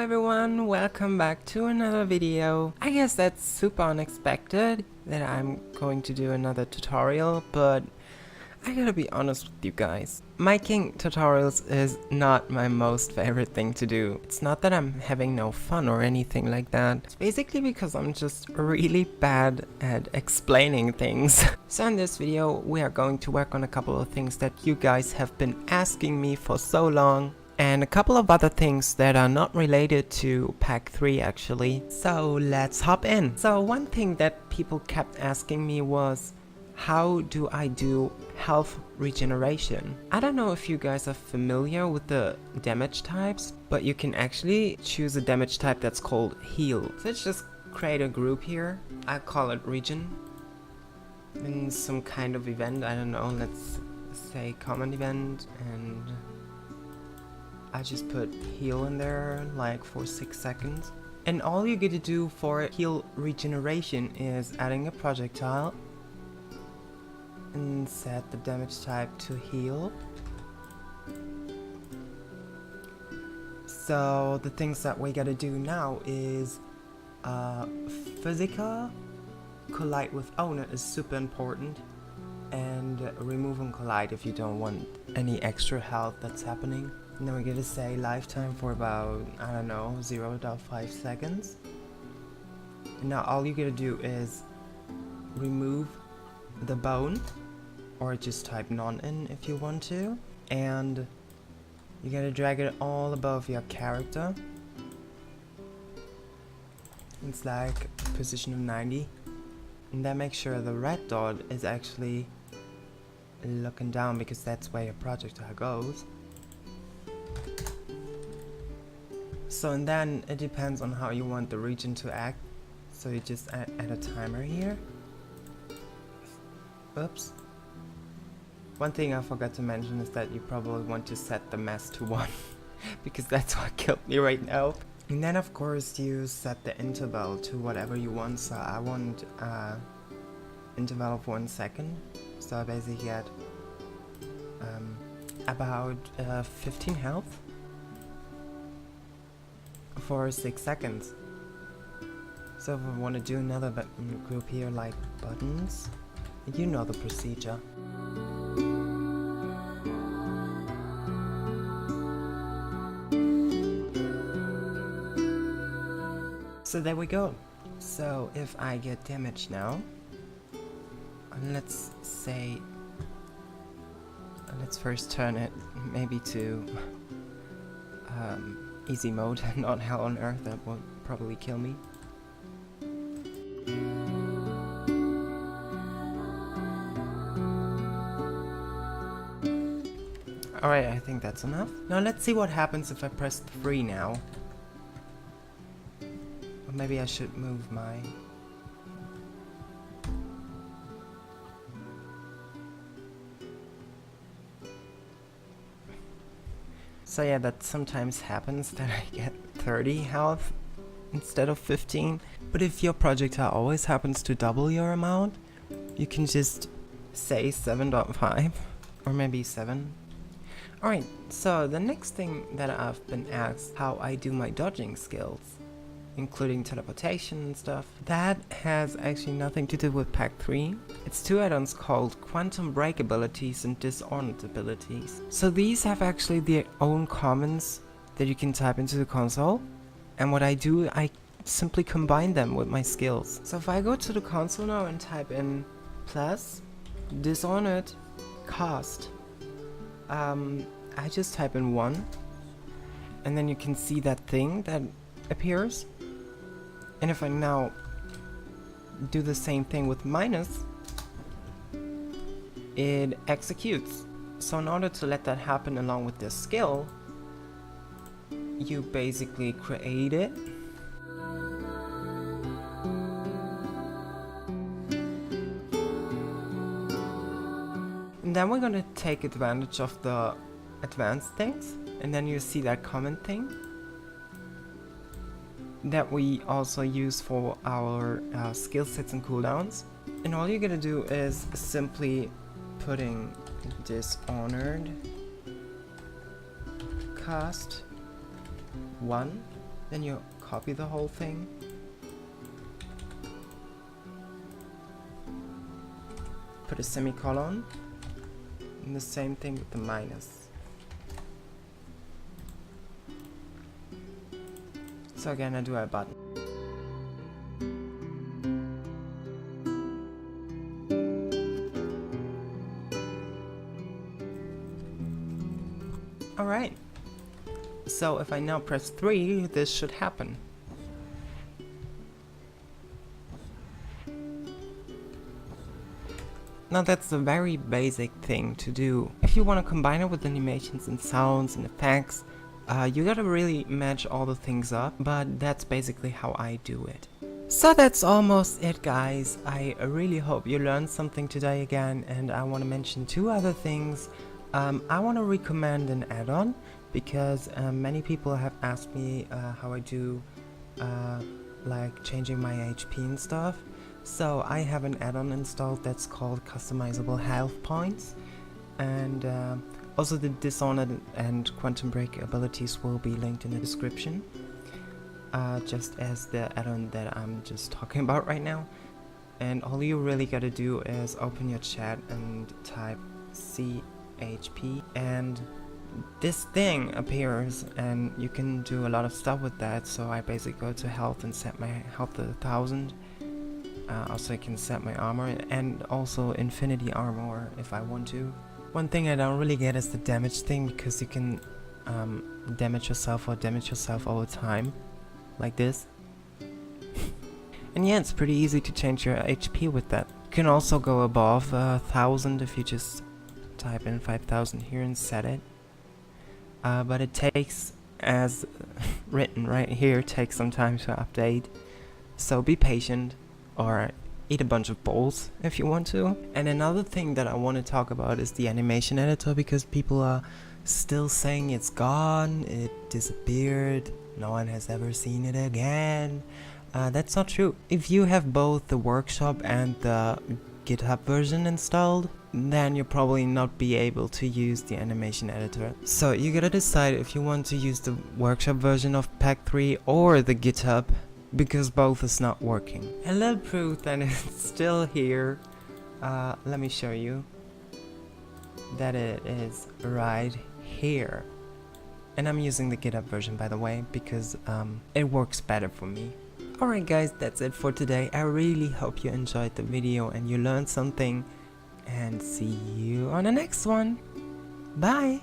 everyone, welcome back to another video. I guess that's super unexpected that I'm going to do another tutorial, but I gotta be honest with you guys. Making tutorials is not my most favorite thing to do. It's not that I'm having no fun or anything like that. It's basically because I'm just really bad at explaining things. So in this video we are going to work on a couple of things that you guys have been asking me for so long. And a couple of other things that are not related to Pac3 actually. So let's hop in. So one thing that people kept asking me was, how do I do health regeneration? I don't know if you guys are familiar with the damage types, but you can actually choose a damage type that's called heal. So let's just create a group here. I call it Regen. In some kind of event, I don't know, let's say common event, and I just put heal in there like for 6 seconds. And all you get to do for heal regeneration is adding a projectile and set the damage type to heal. So the things that we gotta do now is physical, collide with owner is super important, and remove and collide if you don't want any extra health that's happening. And then we're gonna say lifetime for about, I don't know, 0.5 seconds. And now all you gotta do is remove the bone, or just type none in if you want to. And you gotta drag it all above your character. It's like position of 90. And then make sure the red dot is actually looking down, because that's where your projectile goes. So and then it depends on how you want the region to act. So you just add a timer here. Oops. One thing I forgot to mention is that you probably want to set the mass to 1 because that's what killed me right now. And then of course you set the interval to whatever you want. So I want interval of 1 second. So I basically get about 15 health for 6 seconds. So if we want to do another group here like buttons, you know the procedure. So there we go. So if I get damage now, let's say, let's first turn it maybe to easy mode, not hell on earth, that would probably kill me. Alright, I think that's enough. Now let's see what happens if I press 3 now. Or maybe I should move my... So yeah, that sometimes happens that I get 30 health instead of 15. But if your projectile always happens to double your amount, you can just say 7.5 or maybe 7. Alright, so the next thing that I've been asked, how I do my dodging skills, including teleportation and stuff. That has actually nothing to do with Pac3. It's 2 add-ons called quantum break abilities and dishonored abilities. So these have actually their own comments that you can type into the console. And what I do, I simply combine them with my skills. So if I go to the console now and type in plus dishonored cast, I just type in 1, and then you can see that thing that appears. And if I now do the same thing with minus, it executes. So in order to let that happen along with this skill, you basically create it. And then we're gonna take advantage of the advanced things, and then you see that comment thing that we also use for our skill sets and cooldowns. And all you're gonna do is simply putting dishonored cast 1 Then you copy the whole thing. Put a semicolon. And the same thing with the minus. So again, I do a button. Alright. So if I now press 3, this should happen. Now that's a very basic thing to do. If you want to combine it with animations and sounds and effects, you gotta really match all the things up, but that's basically how I do it. So that's almost it, guys. I really hope you learned something today again, and I want to mention 2 other things. I want to recommend an add-on because many people have asked me how I do like changing my HP and stuff. So I have an add-on installed that's called Customizable Health Points, and also the Dishonored and Quantum Break abilities will be linked in the description, just as the add-on that I'm just talking about right now. And all you really gotta do is open your chat and type CHP, and this thing appears, and you can do a lot of stuff with that. So I basically go to health and set my health to 1000. Also I can set my armor and also infinity armor if I want to. One thing I don't really get is the damage thing, because you can damage yourself all the time, like this. And yeah, it's pretty easy to change your HP with that. You can also go above 1000 if you just type in 5000 here and set it. But it takes, as written right here, takes some time to update. So be patient, or eat a bunch of bowls if you want to. And another thing that I want to talk about is the animation editor, because people are still saying it's gone, it disappeared, no one has ever seen it again. That's not true. If you have both the workshop and the GitHub version installed, then you'll probably not be able to use the animation editor. So you gotta decide if you want to use the workshop version of Pac3 or the GitHub, because both is not working. A little proof that it's still here. Let me show you that it is right here. And I'm using the GitHub version, by the way, because it works better for me. Alright guys, that's it for today. I really hope you enjoyed the video and you learned something, and see you on the next one. Bye!